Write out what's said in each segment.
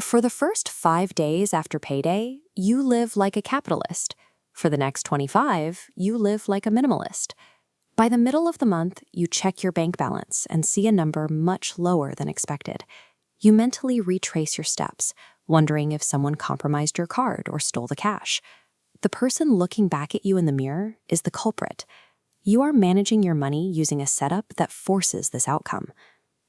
For the first 5 days after payday, you live like a capitalist. For the next 25, you live like a minimalist. By the middle of the month, you check your bank balance and see a number much lower than expected. You mentally retrace your steps, wondering if someone compromised your card or stole the cash. The person looking back at you in the mirror is the culprit. You are managing your money using a setup that forces this outcome.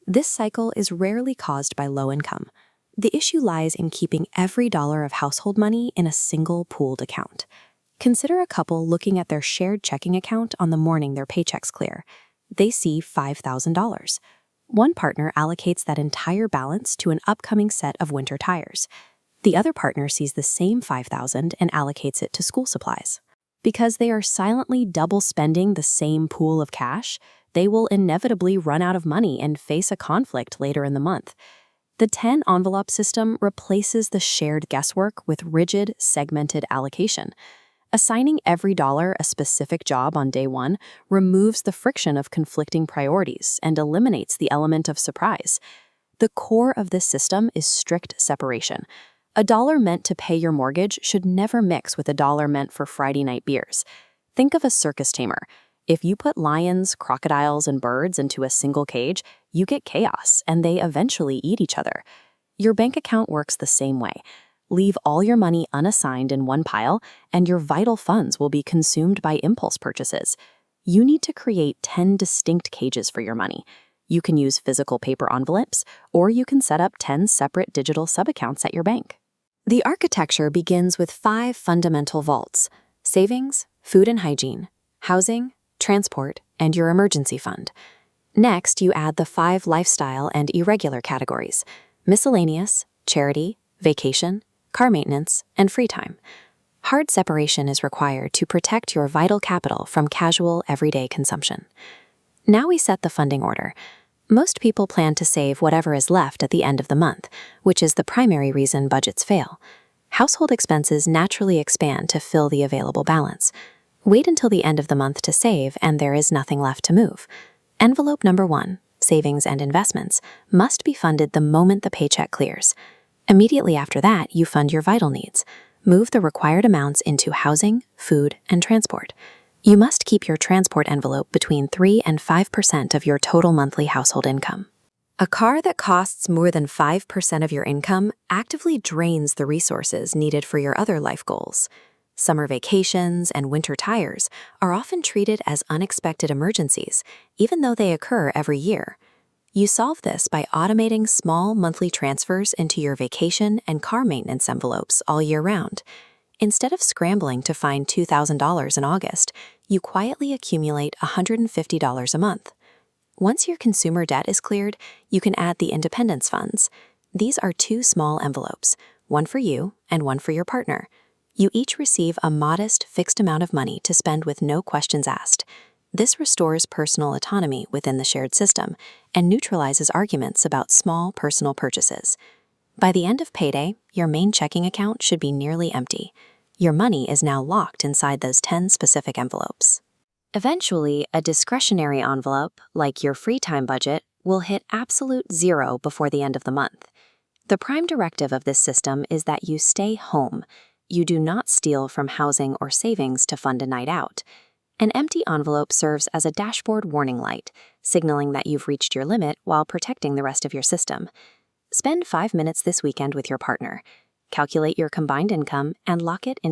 This cycle is rarely caused by low income. The issue lies in keeping every dollar of household money in a single pooled account. Consider a couple looking at their shared checking account on the morning their paychecks clear. They see $5,000. One partner allocates that entire balance to an upcoming set of winter tires. The other partner sees the same $5,000 and allocates it to school supplies. Because they are silently double spending the same pool of cash, they will inevitably run out of money and face a conflict later in the month. The 10-envelope system replaces the shared guesswork with rigid, segmented allocation. Assigning every dollar a specific job on day one removes the friction of conflicting priorities and eliminates the element of surprise. The core of this system is strict separation. A dollar meant to pay your mortgage should never mix with a dollar meant for Friday night beers. Think of a circus tamer. If you put lions, crocodiles, and birds into a single cage, you get chaos, and they eventually eat each other. Your bank account works the same way. Leave all your money unassigned in one pile, and your vital funds will be consumed by impulse purchases. You need to create 10 distinct cages for your money. You can use physical paper envelopes, or you can set up 10 separate digital subaccounts at your bank. The architecture begins with 5 fundamental vaults: savings, food and hygiene, housing, transport, and your emergency fund. Next, you add the 5 lifestyle and irregular categories: miscellaneous, charity, vacation, car maintenance, and free time. Hard separation is required to protect your vital capital from casual, everyday consumption. Now we set the funding order. Most people plan to save whatever is left at the end of the month, which is the primary reason budgets fail. Household expenses naturally expand to fill the available balance. Wait until the end of the month to save, and there is nothing left to move. Envelope number 1, savings and investments, must be funded the moment the paycheck clears. Immediately after that, you fund your vital needs. Move the required amounts into housing, food, and transport. You must keep your transport envelope between 3 and 5% of your total monthly household income. A car that costs more than 5% of your income actively drains the resources needed for your other life goals. Summer vacations and winter tires are often treated as unexpected emergencies, even though they occur every year. You solve this by automating small monthly transfers into your vacation and car maintenance envelopes all year round. Instead of scrambling to find $2,000 in August, you quietly accumulate $150 a month. Once your consumer debt is cleared, you can add the independence funds. These are 2 small envelopes, one for you and one for your partner. You each receive a modest, fixed amount of money to spend with no questions asked. This restores personal autonomy within the shared system and neutralizes arguments about small personal purchases. By the end of payday, your main checking account should be nearly empty. Your money is now locked inside those 10 specific envelopes. Eventually, a discretionary envelope, like your free time budget, will hit absolute zero before the end of the month. The prime directive of this system is that you stay home. You do not steal from housing or savings to fund a night out. An empty envelope serves as a dashboard warning light, signaling that you've reached your limit while protecting the rest of your system. Spend 5 minutes this weekend with your partner. Calculate your combined income and lock it in